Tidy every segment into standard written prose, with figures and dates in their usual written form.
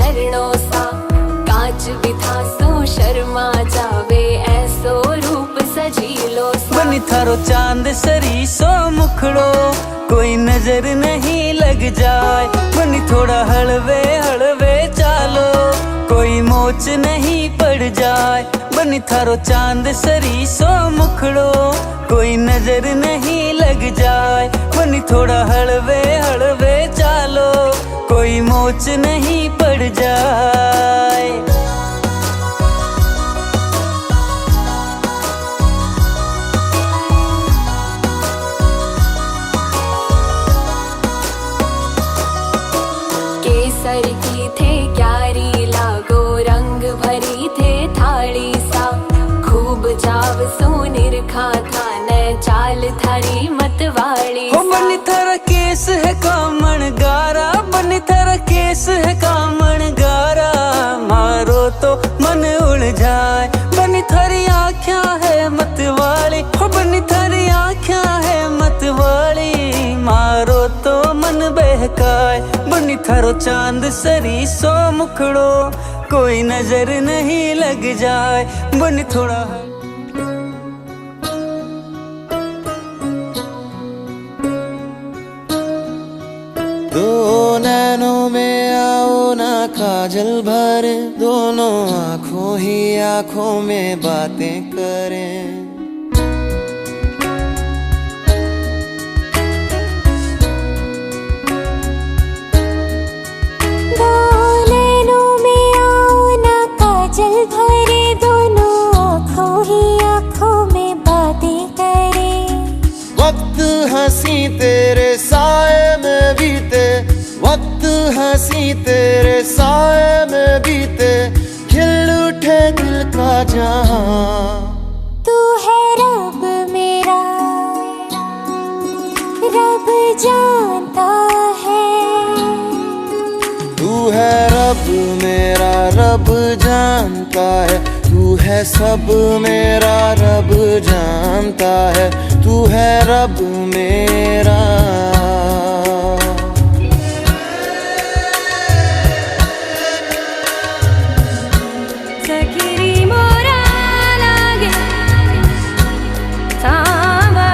चरणों सा, कांच भी था सो शर्मा जावे, ऐसो रूप सजीलो सा। बनी थारो चांद सरी सो मुखड़ो, कोई नजर नहीं लग जाए। बनी थोड़ा हलवे हलवे चालो, कोई मोच नहीं पड़ जाए। बनी थारो चांद सरी सो मुखड़ो, कोई नजर नहीं लग जाए। बनी थोड़ा हलवे हलवे चालो, कोई मोच नहीं पड़ जाए। केसर की थे क्यारी लागो, रंग भरी थे थाली सा। खूब जाव सोनिर खा था न चाल थारी मतवाली सा। बनी थारा केस है कामण गारा, बनी थारा केस है कामण गारा। मारो तो मन उड़ जाए। बनी थारी आँखियाँ है मतवाली, बनी थारी आँखियाँ है मतवाली। मारो तो मन बहकाए। बनी थारो चांद सरी सो मुखड़ो, कोई नजर नहीं लग जाए। बनी थोड़ा दो नैनों में आओ ना काजल भरे, दोनों आँखों ही आँखों में बातें करें। दो नैनों में आओ ना काजल भरे, दोनों आँखों ही आँखों में बातें करें। वक्त हंसी तेरे साए में बीते, वक्त हंसी तेरे साए में बीते। खिल उठे दिल का जहां, तू है रब मेरा, रब जानता है। तू है रब मेरा, रब जानता है। तू है सब मेरा, रब जानता है। तू है रब मेरा। सखीरी मोरा लागे सांवरा,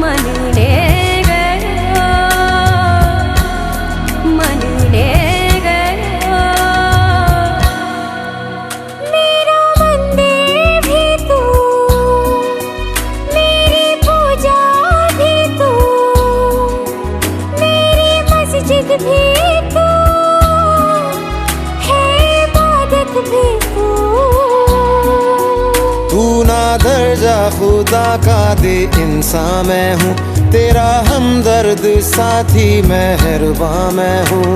मन ले गयो, मन ले गयो। मेरा मंदिर भी तू, मेरी पूजा भी तू, मेरी मस्जिद भी तू, है इबादत भी तू। तू ना दर्जा खुदा का दे इंसान मैं हूँ, तेरा हमदर्द साथी मेहरबान मैं हूँ।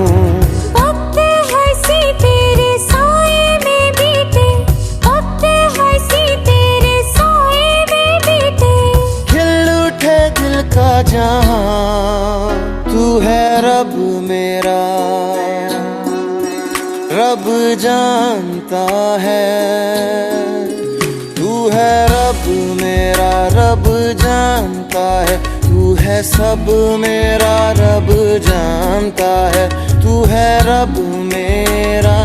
वक्त हंसी तेरे साए में बीते, वक्त हंसी तेरे साए में बीते। खिल उठे दिल का जहां, तू है रब मेरा, रब जानता है। तू है रब मेरा, रब जानता है। तू है सब मेरा, रब जानता है। तू है रब मेरा।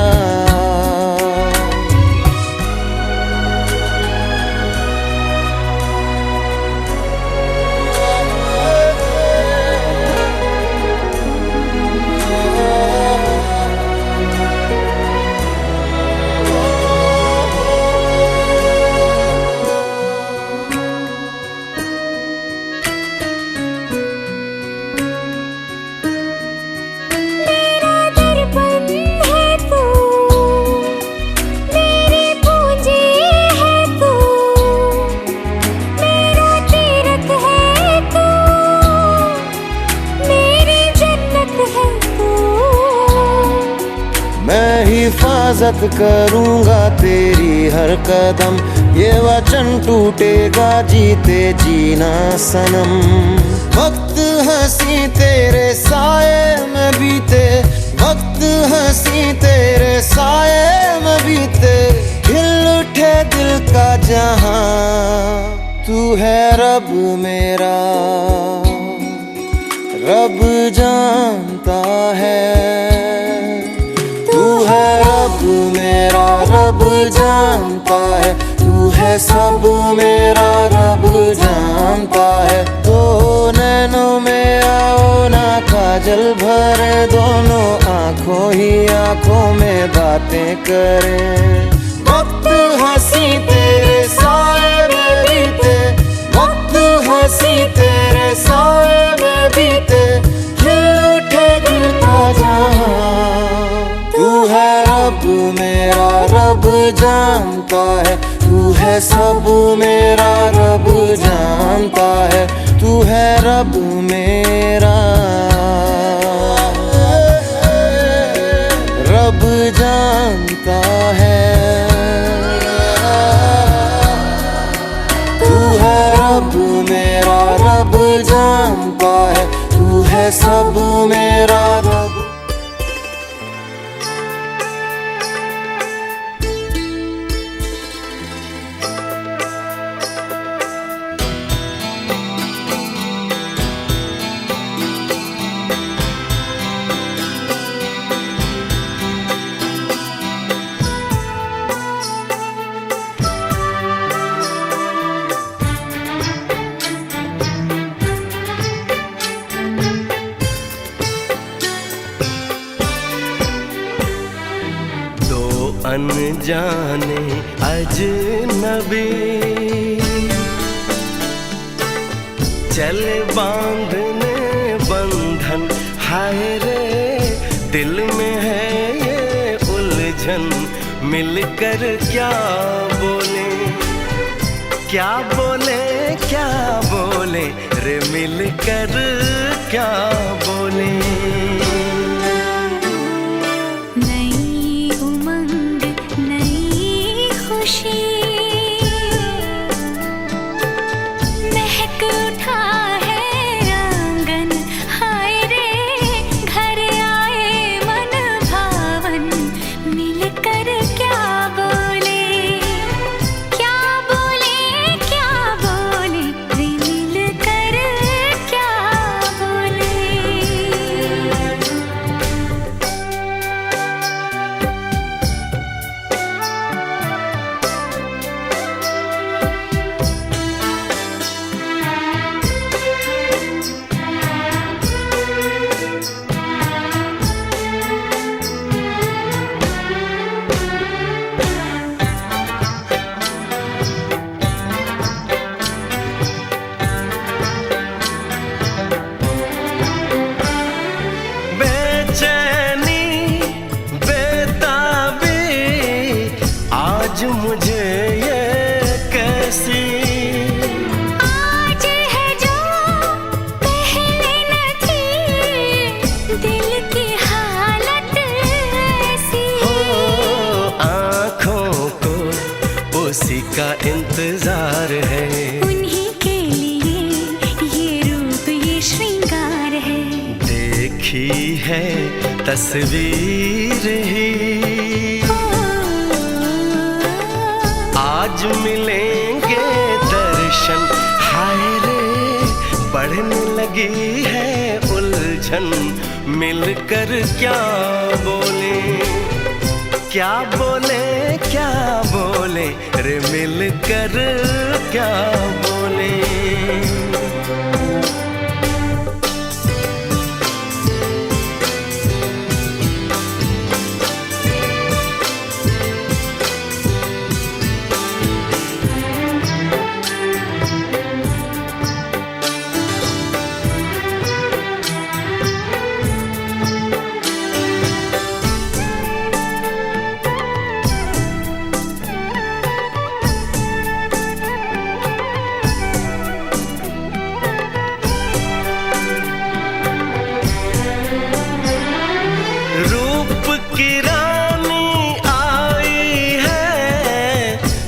हिफाजत करूंगा तेरी हर कदम, ये वचन टूटेगा जीते जीना सनम। वक्त हंसी तेरे साए में बीते, वक्त हंसी तेरे साए में बीते। हिल उठे दिल का जहां, तू है रब मेरा, रब जानता है। तू रब जानता है, तू है सब मेरा रब जानता है। दो नैनों में आओ ना काजल भरे, दोनों आंखों ही आंखों में बातें करें। वक्त हंसी तेरे साए में बीते, वक्त हंसी तेरे साए में बीते, खिल उठे गिरता जहां। तू है रब मेरा रब जानता है, तू है सब मेरा रब जानता है, तू है रब मेरा रब जानता है। तू है रब मेरा रब जानता है, तू है सब मेरा रब। अनजाने अजनबी चले बांधने बंधन, हाय रे दिल में है ये उलझन। मिलकर क्या बोले, क्या बोले, क्या बोले रे, मिलकर क्या बोले। महक उठा है आंगन, हाय रे घर आए मन भावन। मिलकर क्या बोले, क्या बोले, क्या बोले रे, मिलकर क्या बोले। आज मुझे ये कैसी, आज है जो पहले न थी, दिल की हालत ऐसी। हो आँखों को उसी का इंतजार है, उन्हीं के लिए ये रूप ये श्रृंगार है। देखी है तस्वीर ही, आज मिलेंगे दर्शन, हाय रे बढ़ने लगी है उलझन। मिलकर क्या बोले, क्या बोले, क्या बोले रे, मिलकर क्या बोले।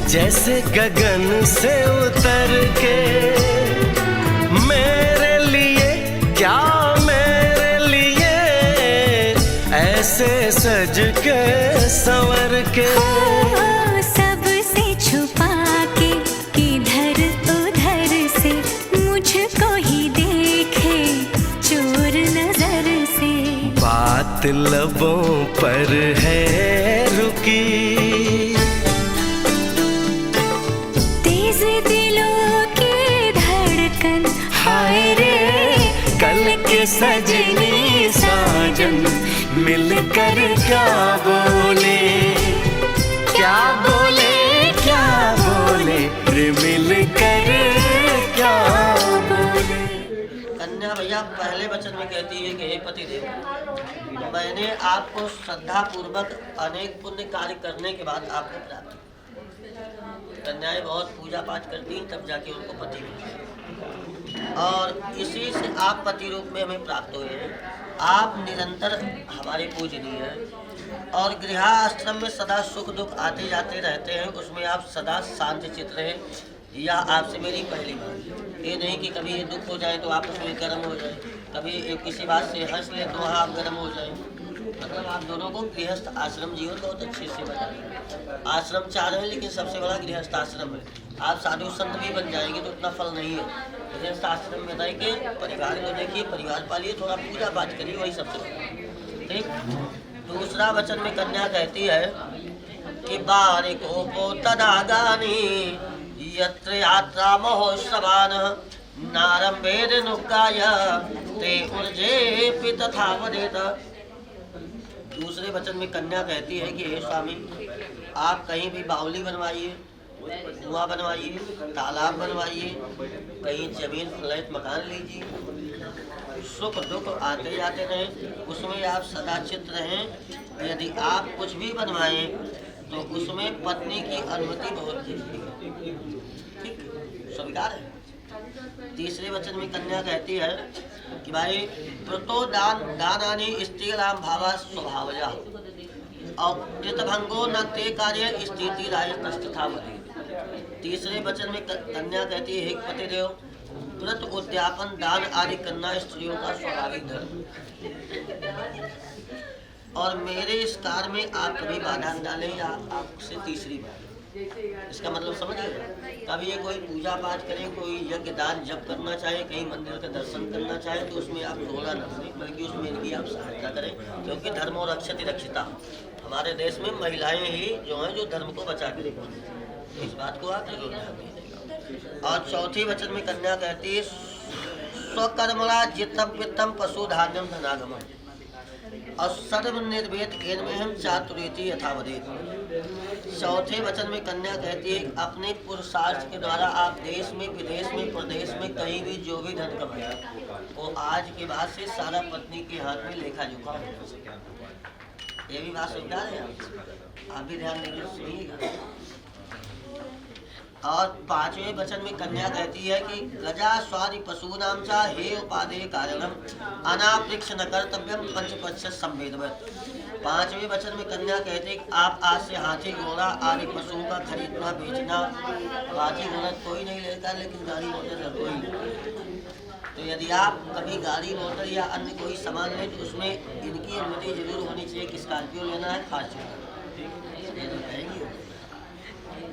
जैसे गगन से उतर के, मेरे लिए क्या मेरे लिए ऐसे सज के संवर के। सबसे छुपा के इधर उधर से मुझको ही देखे चोर नजर से। बात लबों पर है रुकी, मिल कर क्या बोले, क्या बोले, क्या बोले, रे मिल कर क्या बोले। कन्या भैया पहले वचन में कहती है कि हे पतिदेव, मैंने आपको श्रद्धा पूर्वक अनेक पुण्य कार्य करने के बाद आपको प्राप्त किया। कन्याएं बहुत पूजा पाठ करती हैं तब जाके उनको पति मिलता है, और इसी से आप पति रूप में हमें प्राप्त हुए हैं। आप निरंतर हमारे पूजनीय हैं और गृहस्थाश्रम में सदा सुख दुख आते जाते रहते हैं, उसमें आप सदा शांत चित्त रहें। या आपसे मेरी पहली बात ये नहीं कि कभी ये दुख हो जाए तो आपस में गर्म हो जाए, कभी किसी बात से हंस ले तो वहाँ आप गर्म हो जाए। मतलब आप दोनों को गृहस्थ आश्रम जीवन बहुत अच्छे से बनाए। आश्रम चाह रहे हैं लेकिन सबसे बड़ा गृहस्थ आश्रम है। आप साधु संत भी बन जाएंगे तो उतना फल नहीं है। गृहस्थ आश्रम में रह के परिवार को देखिए, परिवार पालिए, थोड़ा पूजा पाठ करिए, वही सबसे बड़ा। ठीक। दूसरा वचन में कन्या कहती है कि बारिको तदागानी यत्र यात्रा महोत्सवान नारंभेद नुक्काय ते ऊर्जे तथा वदेत। दूसरे वचन में कन्या कहती है कि हे स्वामी, आप कहीं भी बावली बनवाइए, कुआं बनवाइए, तालाब बनवाइए, कहीं जमीन फ्लैट मकान लीजिए, सुख दुख आते जाते रहें, उसमें आप सदा चित्त रहें। यदि आप कुछ भी बनवाएं तो उसमें पत्नी की अनुमति बहुत जरूरी है। ठीक, स्वीकार है। तीसरे वचन में कन्या कहती है कि भाई प्रतो दानानि स्त्रीराम भावा स्वभावजा और कृतभंगो न ते कार्य स्थिति राय तथा बदे। तीसरे वचन में कन्या कहती है पतिदेव, व्रत उद्यापन दान आदि करना स्त्रियों का स्वाभाविक धर्म, और मेरे इस कार्य में आप कभी बाधा न डालें। या आपसे तीसरी बात, इसका मतलब समझिए, कभी ये कोई पूजा पाठ करें, कोई यज्ञ दान जब करना चाहे, कहीं मंदिर का दर्शन करना चाहे तो उसमें आप थोड़ा न करें, बल्कि उसमें इनकी आप सहायता करें, क्योंकि धर्म और रक्षति रक्षिता। हमारे देश में महिलाएं ही जो हैं जो धर्म को बचा के रखें, इस बात को आप जरूर ध्यान दीजिएगा। और चौथी वचन में कन्या कहती है स्वकर्मणा जितम वित्तम पशु धान्यम धनागमम और सर्व निर्वेद में हम चातुर्यति यथावदेत। चौथे वचन में कन्या कहती है अपने पुरुषार्थ के द्वारा आप देश में, विदेश में, प्रदेश में कहीं भी जो भी धन कमाए वो आज के बाद से सारा पत्नी के हाथ में लेखा जोखा होगा। ये भी बात स्वीकार है, आप भी ध्यान देकर सुनिएगा। और पांचवें वचन में कन्या कहती है कि गजा स्वादि पशूनाम चा हे उपादेय कारणम अनापृक्ष न कर्तव्यम पंचपक्ष संवेदवत। पांचवें वचन में कन्या कहते हैं कि आप आज से हाथी घोड़ा आदि पशुओं का खरीदना बेचना, हाथी घोड़ा कोई नहीं लेता लेकिन गाड़ी मोटर हर कोई। तो यदि आप कभी गाड़ी मोटर या अन्य कोई सामान लें तो उसमें इनकी अनुमति जरूर होनी चाहिए कि स्कॉर्पियो लेना है, फार्चूनर कहेंगी।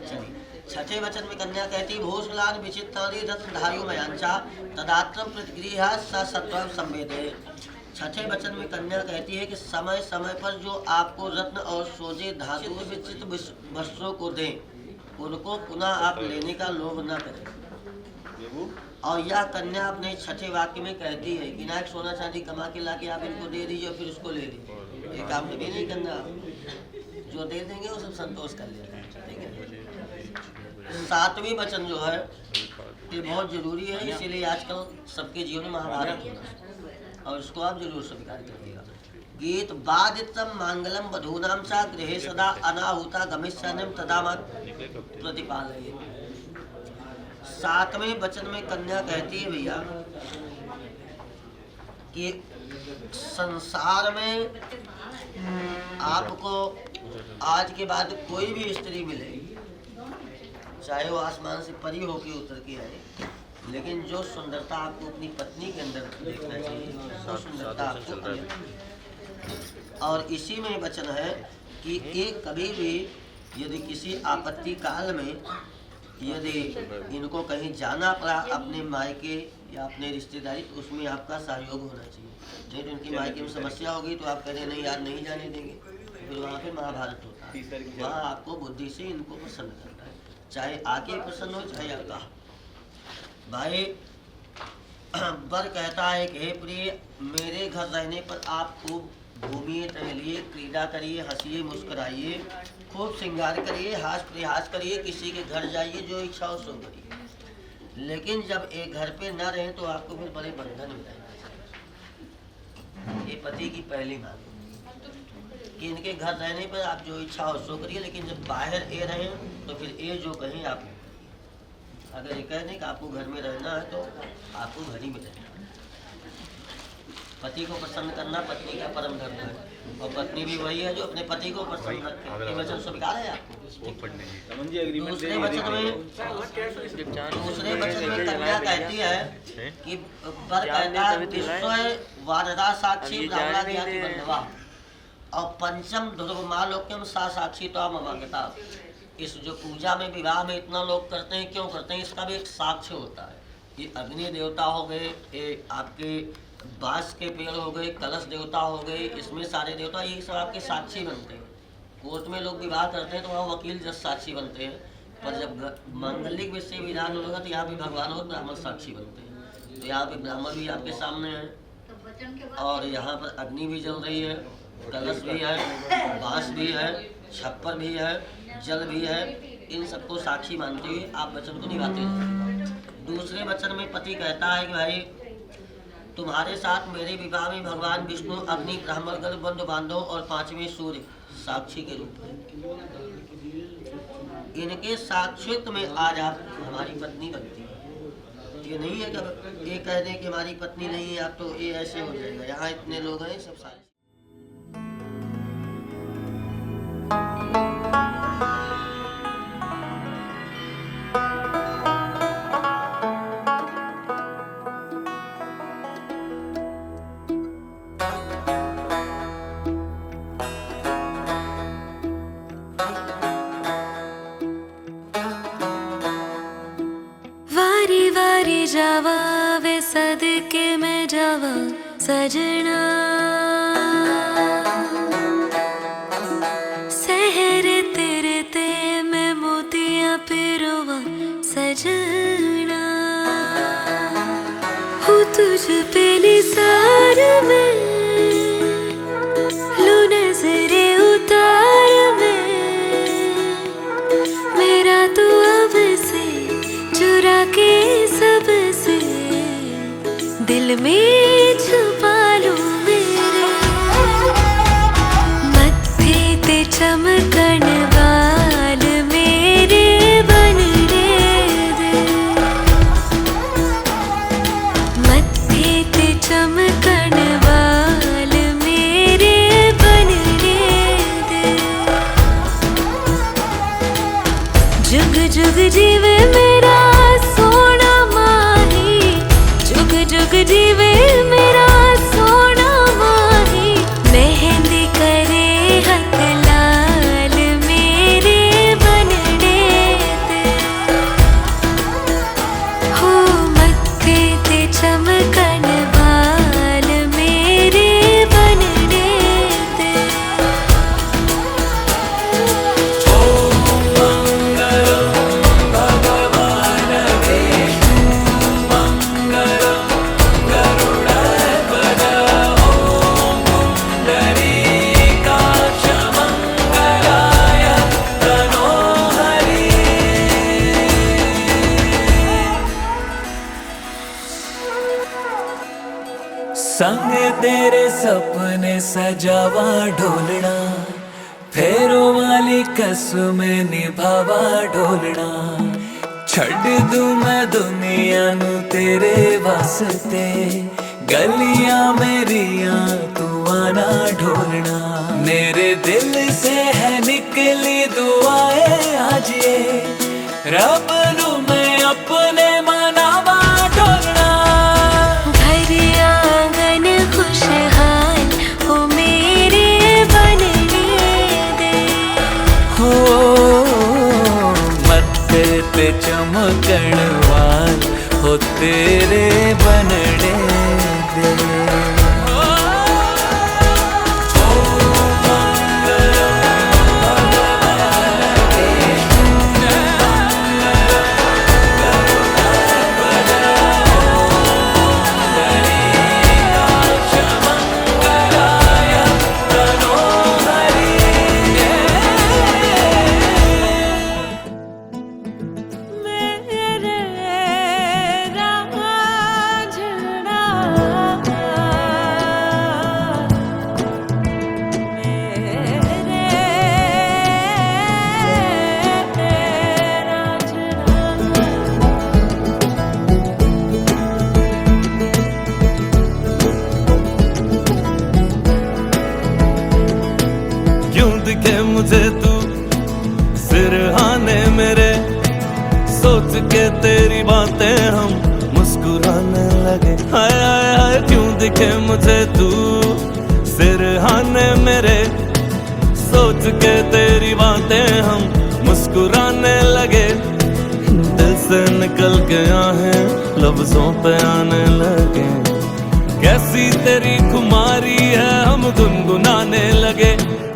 चलिए, छठे वचन में कन्या कहती भूषलान विचित्राणि रत्नधारी मयांचा तदात्रम प्रतिगृहा स सत्वम संवेदे। छठे वचन में कन्या कहती है कि समय समय पर जो आपको रत्न और सोजे धातु विचित वस्त्रों को दें, उनको पुनः आप लेने का लोभ न करें। और यह कन्या अपने छठे वाक्य में कहती है कि ना सोना चांदी कमा के लाके आप इनको दे दीजिए और फिर उसको ले लीजिए, ये काम कभी नहीं करना। जो दे देंगे वो सब संतोष कर लेना, ठीक है। सातवीं वचन जो है ये बहुत जरूरी है, इसीलिए आजकल सबके जीवन में महाभारत होना और इसको आप जरूर स्वीकार करिएगा। गीत बादितम मंगलम वधूनाम चा गृहे सदा अनाहुता गमिष्यान्यम तदा प्रतिपालय। सातवें वचन में कन्या कहती है भैया कि संसार में आपको आज के बाद कोई भी स्त्री मिले, चाहे वो आसमान से परी होकर उतर के आए, लेकिन जो सुंदरता आपको अपनी पत्नी के अंदर देखना चाहिए वो सुंदरता आपको। और इसी में वचन है कि एक कभी भी यदि किसी आपत्ति काल में यदि इनको कहीं जाना पड़ा अपने मायके या अपने रिश्तेदारी, तो उसमें आपका सहयोग होना चाहिए। नहीं तो उनकी मायके में समस्या होगी तो आप कहें नहीं यार नहीं जाने देंगे, फिर वहाँ पे महाभारत होता है। वहाँ आपको बुद्धि से इनको प्रसन्न करना है, चाहे आके प्रसन्न हो चाहे आपका भाई। वर कहता है कि हे प्रिय, मेरे घर रहने पर आप खूब घूमिए, टहलिए, क्रीड़ा करिए, हंसिए, मुस्कुराइए, खूब श्रृंगार करिए, हास प्रयास करिए, किसी के घर जाइए, जो इच्छा हो सो करिए। लेकिन जब एक घर पे न रहे तो आपको फिर बड़े बंधन में रहना चाहिए। ये पति की पहली मांग कि इनके घर रहने पर आप जो इच्छा हो सो करिए, लेकिन जब बाहर ये रहे तो फिर ये जो कहें आप, अगर ये कह दें कि आपको घर में रहना है तो आपको घर ही में रहना है। पति को प्रसन्न करना पत्नी का परम धर्म है, और पत्नी भी वही है जो अपने पति को प्रसन्न रखे। ये वचन स्वीकार है आपको। दूसरे वचन में कन्या कहती है कि वर कहता है विश्व वानरा साक्षी ब्राह्मणा ज्ञाति बंधवा, और पंचम ध्रुव मालोक्यम सा साक्षी तो अमागता। इस जो पूजा में विवाह में इतना लोग करते हैं, क्यों करते हैं? इसका भी एक साक्ष्य होता है। ये अग्नि देवता हो गए, ये आपके बांस के पेड़ हो गए, कलश देवता हो गए, इसमें सारे देवता ये सब आपके साक्षी बनते हैं। कोर्ट में लोग विवाह करते हैं तो वहाँ वकील जज साक्षी बनते हैं, पर जब मांगलिक विषय विधान होगा तो यहाँ भी भगवान और ब्राह्मण साक्षी बनते हैं। तो यहाँ पे ब्राह्मण भी आपके सामने है, और यहाँ पर अग्नि भी जल रही है, कलश भी है, बांस भी है, छप्पर भी है, जल भी है। इन सबको साक्षी मानते हुए आप वचन को निभाते हैं। दूसरे वचन में पति कहता है कि भाई तुम्हारे साथ मेरे विवाह में भगवान विष्णु, अग्नि, ब्राह्मण गण, बंधु बांधव और पांचवें सूर्य साक्षी के रूप में, इनके साक्षित्व में आज आप हमारी पत्नी बनती है। ये नहीं है कि ये कह दें कि हमारी पत्नी नहीं है आप, तो ये ऐसे हो जाएगा। यहाँ इतने लोग हैं, सब साक्षी। वारी वारी जावा वे सदके में जावा सजना, सहर तेरे ते में मोतियां पिरोवा सजना, हूँ तुझ पे निसार में, लो नजरे उतार में, मेरा तो अब से चुरा के सबसे दिल में छुपा लूं मेरे, मत्थे ते चमकन वाल मेरे बनने दे, मत्थे ते चमकन वाल मेरे बनने दे, जुग जुग जीवे मेरा सोना माही, जुग जुग जीवे मेरा सोना माही, मेहंदी करे हक लाल मेरे बनने दे, हो मत्थे ते चमकन वाल मेरे बनने दे। संग तेरे सपने सजावा ढोलना, फेरों वाली कसमें निभावा ढोलना, छड़ दूं मैं दुनिया नू तेरे वास्ते, गलियां मेरियां तू आना ढोलना, मेरे दिल से है निकली दुआएं आज ये, रब नू मैं अपने मनावा ढोलना, आंगन खुशहाल हो मेरे बनने दे, हो मत्थे पे चमकण वाल हो तेरे बनने दे। मुझे तू सिरहाने मेरे, सोच के तेरी बातें हम मुस्कुराने लगे। हाय हाय हाय क्यों दिखे मुझे तू सिरहाने मेरे, सोच के तेरी बातें हम मुस्कुराने लगे। दिल से निकल के आहें लफ्जों पे आने लगे। कैसी तेरी खुमारी है हम गुनगुनाने लगे।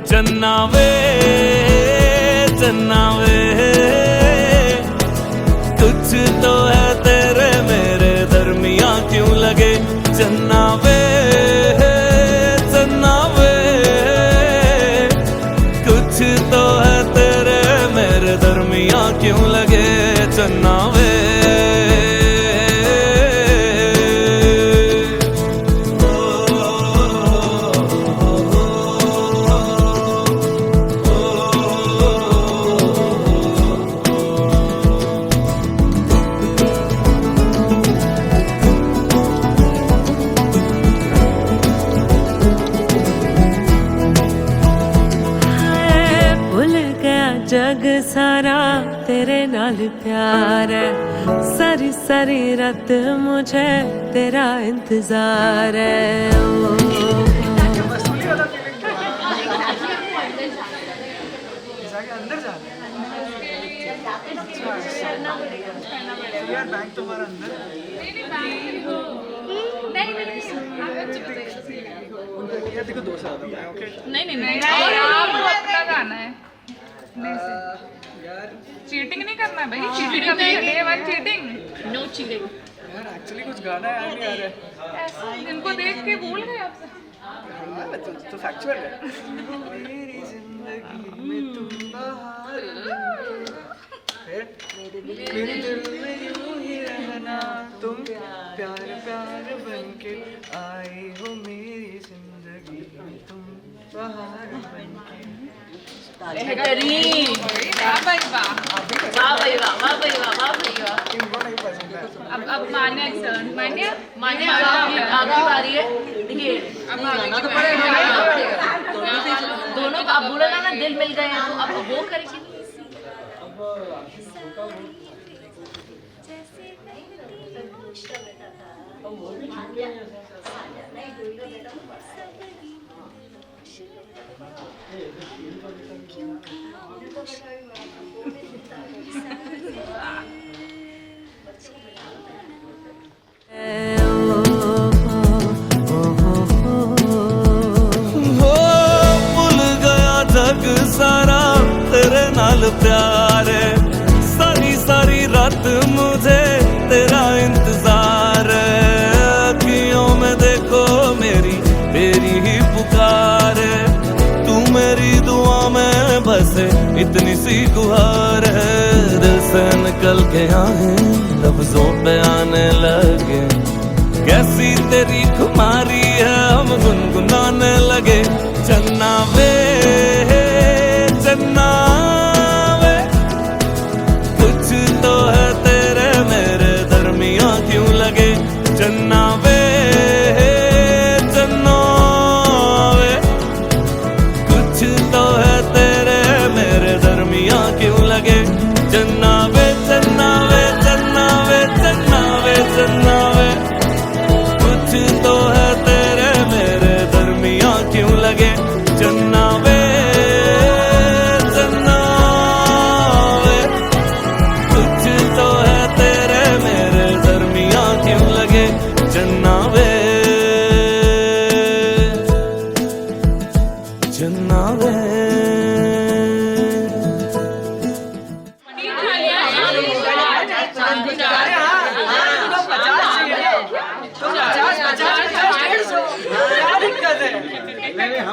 चन्ना वे कुछ तो है तेरे मेरे दरमियां क्यों लगे। चन्ना वे कुछ तो है तेरे मेरे दरमियां क्यों लगे। चन्ना वे जग सारा तेरे नाल प्यार है, सारी सारी रात मुझे तेरा इंतजार है। बैंक तुम्हारा अंदर देखो 2 साल नहीं अपना गाना है। यार चीटिंग नहीं करना है भाई, चीटिंग करनी चीटिंग नो चीटिंग। यार एक्चुअली कुछ गाना याद नहीं आ रहा है। इनको देख के भूल गए आपसे। हाँ तो फैक्चुअल है। मेरी जिंदगी में तुम बहार, मेरे दिल में यूं ही रहना, तुम प्यार प्यार बनके आए हो मेरी जिंदगी में, तुम बहार बनके। बेहतरीन, वाह भाई वाह, वाह भाई वाह, वाह भाई वाह, वाह भाई वाह। इनको नहीं पसंद है। अब मान्या आपकी बारी है। देखिए अब गाना तो पड़ेगा, दोनों आप बोला ना दिल मिल गए हैं, तो अब वो करेंगे। भूल गया जग सारा तेरे नाल प्यार है, सारी सारी रात मुझे तेरा इंतजार है। अखियों में देखो मेरी तेरी ही पुकार है, तू मेरी दुआ में बस इतनी सी गुहार है। दिल से निकल के आहें लफ्जों पे आने लगे। कैसी तेरी खुमारी है हम गुनगुनाने लगे। चन्ना वे कुछ तो है तेरे मेरे दरमियां क्यों लगे। चन्ना वे कुछ तो है तेरे मेरे दरमियां क्यों लगे। चन्ना वे कुछ तो है तेरे मेरे दरमियां क्यों लगे। चन्ना वे कुछ तो है तेरे मेरे दरमियां क्यों लगे। चन्ना वे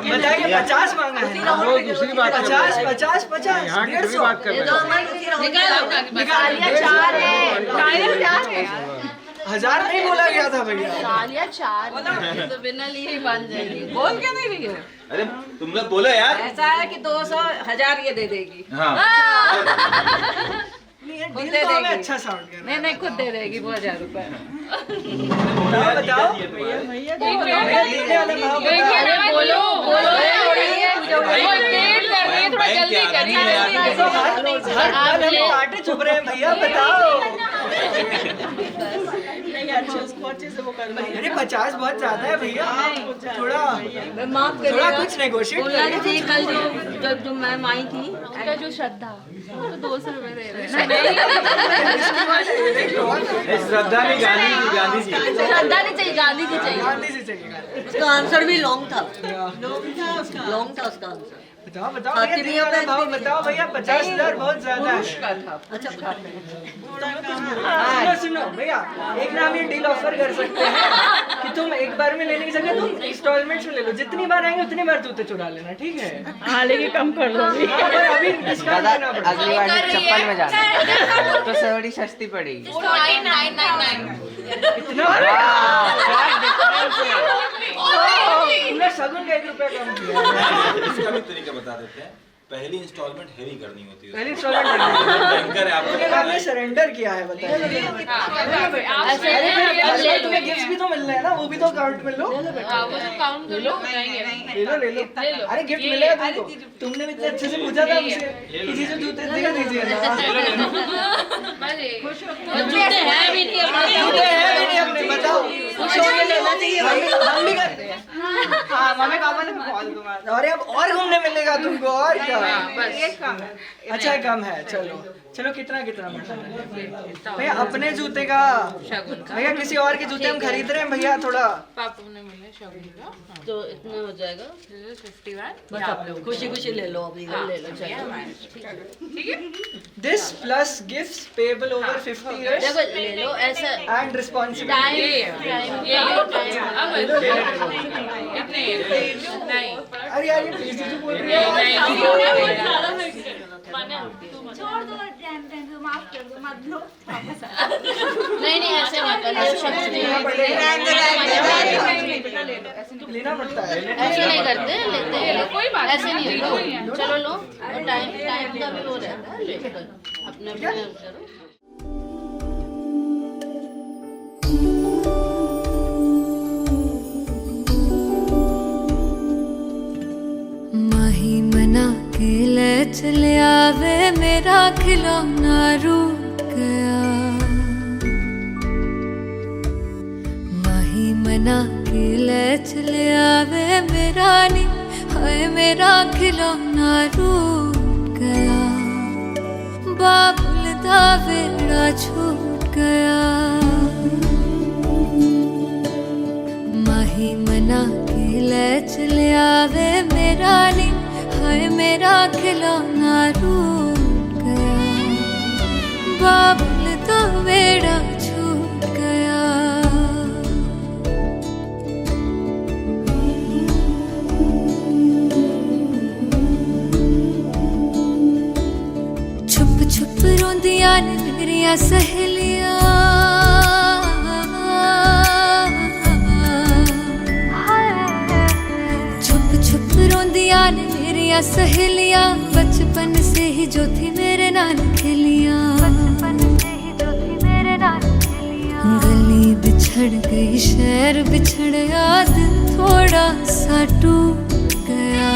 बताइए 50 मांगा है। वो दूसरी बात 50 यहाँ की दूसरी बात कर रहे हैं। 1000 नहीं बोला गया था भैया। सालिया 4 तो बिना लिए ही बन जाएगी। बोल क्या नहीं रही है। अरे तुम लोग बोलो यार। ऐसा है कि 200 1000 ये दे देगी। हाँ खुद दे देगी। अच्छा साउंड कर नहीं खुद दे देगी वो 1000 रुपए। बताओ भैया बोलो ये थोड़ा बैंक जल्दी के आदमी करिए। हैं यार। हर बार हम काटे चुप रहे हैं भैया, बताओ। अरे 50 बहुत ज्यादा है भैया, थोड़ा माफ थोड़ा कुछ नेगोशिएट बोला करिए। थी कल जब मैम आई थी, उसका जो श्रद्धा वो तो 200 रुपए दे रहे श्रद्धा नहीं, गांधी जी। श्रद्धा नहीं चाहिए, गांधी जी चाहिए। गांधी से चाहिए। उसका आंसर भी लॉन्ग था, लॉन्ग था उसका आंसर। बताओ बताओ भैया, देने वाला भाव बताओ भैया। 50,000 बहुत ज्यादा है। अच्छा सुनो सुनो भैया, एक ना हम ये डील ऑफर कर सकते हैं कि तुम एक बार में लेने की जगह तुम इंस्टॉलमेंट्स में ले लो। जितनी बार आएंगे उतनी बार जूते चुरा लेना, ठीक है? हाँ लेकिन कम कर लो पर अभी डिस्काउंट करना पड़ेगा। अगली बार चप्पल में जाना तो थोड़ी सस्ती पड़ेगी। इतना तुमने शगुन का 1 रुपया कम किया। इसका भी तरीका बता देते हैं। पहली इंस्टॉलमेंट हैवी करनी होती है, पहले इंस्टॉलमेंट बैंकर है आपको। आपने सरेंडर किया है, बताइए। अरे तुम्हें गिफ्ट भी तो मिल रहे हैं ना, वो भी तो काउंट में लो। ले लो ले लो। अरे गिफ्ट मिलेगा तुमको। तुमने इतने अच्छे से पूछा था मुझसे किसी से जूते दे दीजिए ना। जूते हैं भी नहीं जूते हैं भी नहीं अपने, बताओ। खुश होके लेना चाहिए, हम भी करते हैं। हाँ मम्मी पापा ने कॉल दूंगा। अरे अब और घूमने मिलेगा तुमको, और क्या? एक कम है। अच्छा कम है, चलो चलो। कितना कितना भैया अपने जूते का? भैया किसी और के जूते हम खरीद रहे हैं भैया, थोड़ा पापा ने मिले शगुन का तो इतना हो जाएगा। 51 बस आप लोग खुशी खुशी ले लो, अभी ले लो, चलो। ठीक है। This plus gifts payable over 50 years देखो ले लो ऐसा एंड रिस्पॉन्सिबिलिटी। नहीं अरे यार ये प्लीज जो बोल रही है। नहीं ऐसे लेना पड़ता है। ऐसे नहीं करते, लेते हैं कोई बात ऐसे नहीं लो, चलो लो। टाइम का भी वो रहता है, लेकर अपने करो। माही मना के ले चले आवे, मेरा खिलौना रूठ गया। माही मना के ले चले आवे, मेरा नी हाय मेरा खिलौना रूठ गया। बाबुल दा वेड़ा छूट गया। माही मना के ले चले आवे, मेरा नी हाय मेरा खिलौना रूठ गया। बाबुल दा वेड़ा छूट गया। छुप छुप रोंदियां ने मेरियां सहेलियां। छुप छुप रोंदियां ने मेरियां सहेलियां, बचपन से ही जो थी मेरे नाल खेलियां। गली बिछड़ गई, शहर बिछड़ गया, दिल थोड़ा सा टूट गया।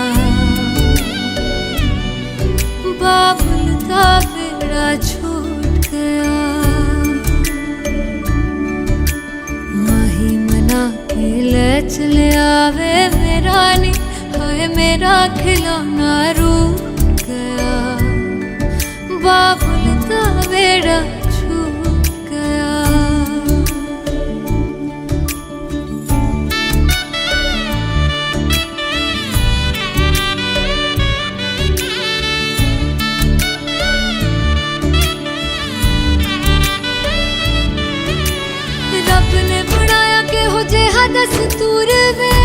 बाबुल दा वेड़ा छूट गया। माही मना के ले चले आवे, मेरा नी हाय मेरा खिलौना रूठ गया। बाबुल दा वेड़ा छूट गया। रब ने बनाया के हो जेहा दस्तूर वे,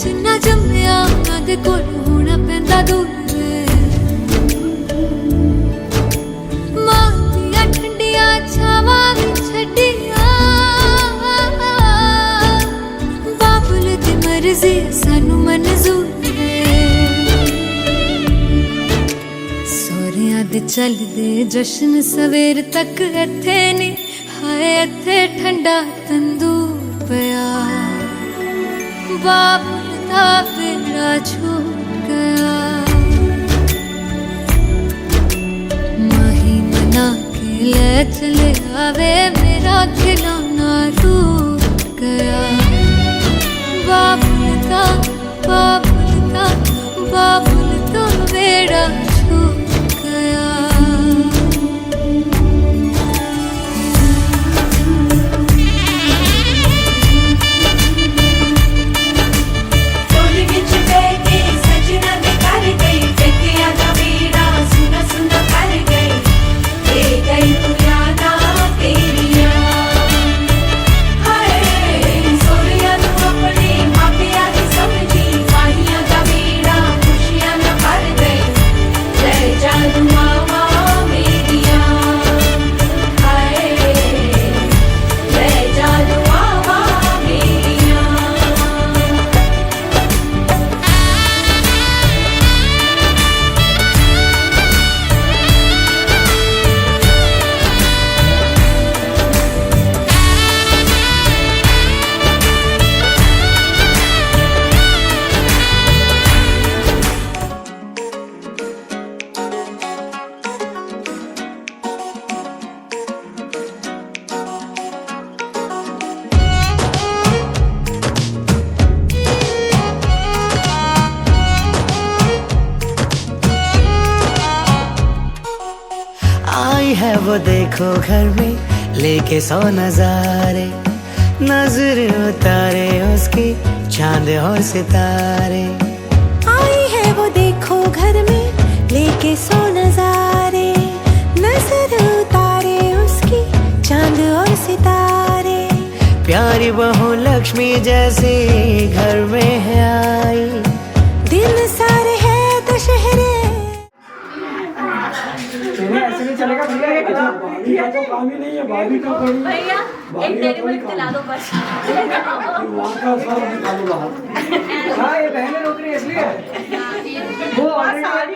जिन्ना जम्मिया उन्हां दे कोल होना पैंदा दूर वे। मां दियां ठंडियां छावां भी छड्डियां, बाबुल दी मर्जी सानू मंजूर वे। सोहरियां दे चलदे जश्न सवेर तक इत्थे नी हाय इत्थे ठंडा तंदूर पिया। बाबुल दा वेड़ा मेरा छूट गया, माही मना के ले चले आवे मेरा खिलौना रूठ गया। बाबुलता बाबुलता बाबुलता मेरा छूट गया। आई है वो देखो घर में लेके 100 नजारे, नजर उतारे उसकी चांद और सितारे। आई है वो देखो घर में लेके 100 नजारे, नजर उतारे उसकी चांद और सितारे। प्यारी बहू लक्ष्मी जैसी घर में है आई, दिन सारे है दशहरे। ऐसे नहीं चलेगा भैया, तो काम ही नहीं है। भाभी का भैया एक डेरी मिल्क दिला दो बस। हाँ ये बहनें रोक रही है इसलिए वो ऑलरेडी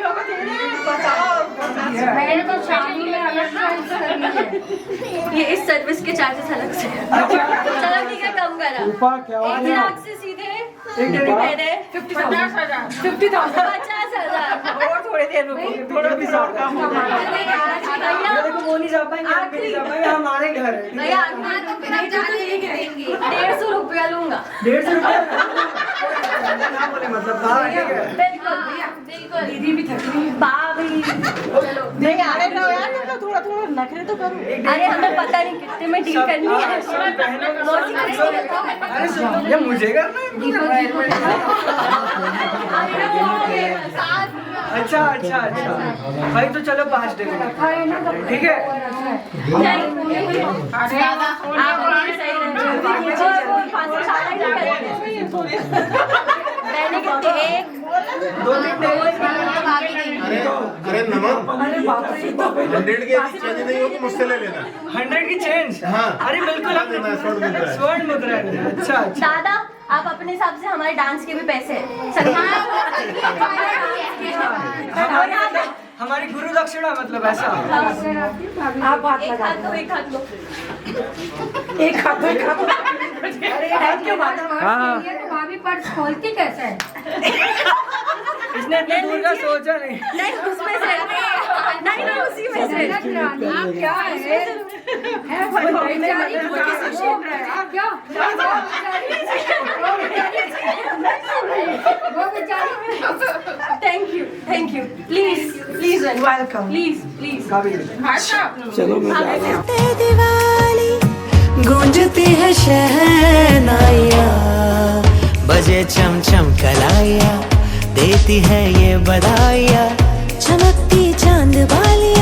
मैंने तो शादी में अलग से ये इस सर्विस के चार्जेस अलग से। चलो ठीक है कम करा। 1 लाख से सीधे 50,000 और थोड़ी देर रुको, थोड़ा भी ज्यादा काम हो जाएगा। देखो वो नहीं जा पाएंगे, हमारे घर है। भैया 150 रुपया लूंगा। 150 रुपया ना बोले मतलब बिल्कुल बिल्कुल। दीदी भी थक रही है। भाभी चलो नहीं आ रहे ना यार, थोड़ा थोड़ा नखरे तो करो। अरे हमें पता नहीं कितने में डील करनी है। अरे मुझे करना अच्छा अच्छा अच्छा भाई, तो चलो 5 दे ठीक है। अरे नमन 100 के चेंज नहीं हो तो मुझसे ले लेना। 100 की चेंज? हाँ। अरे बिल्कुल स्वर्ण मुद्रा। अच्छा अच्छा दादा आप अपने हिसाब से हमारे डांस के भी पैसे हमारी गुरु दक्षिणा मतलब ऐसा। आप बात एक हाथ दो एक हाथ दो एक हाथ भाभी पर्स खोलती कैसे है? इसने इतनी दूर का सोचा नहीं। नहीं उसमें से नहीं उसी में से क्या thank you please welcome please चलो दिवाली गूंजती है शहनाइयाँ, बजे चम चम कलाइयाँ, देती है ये बधाइयाँ, चमकती चांद वालियाँ।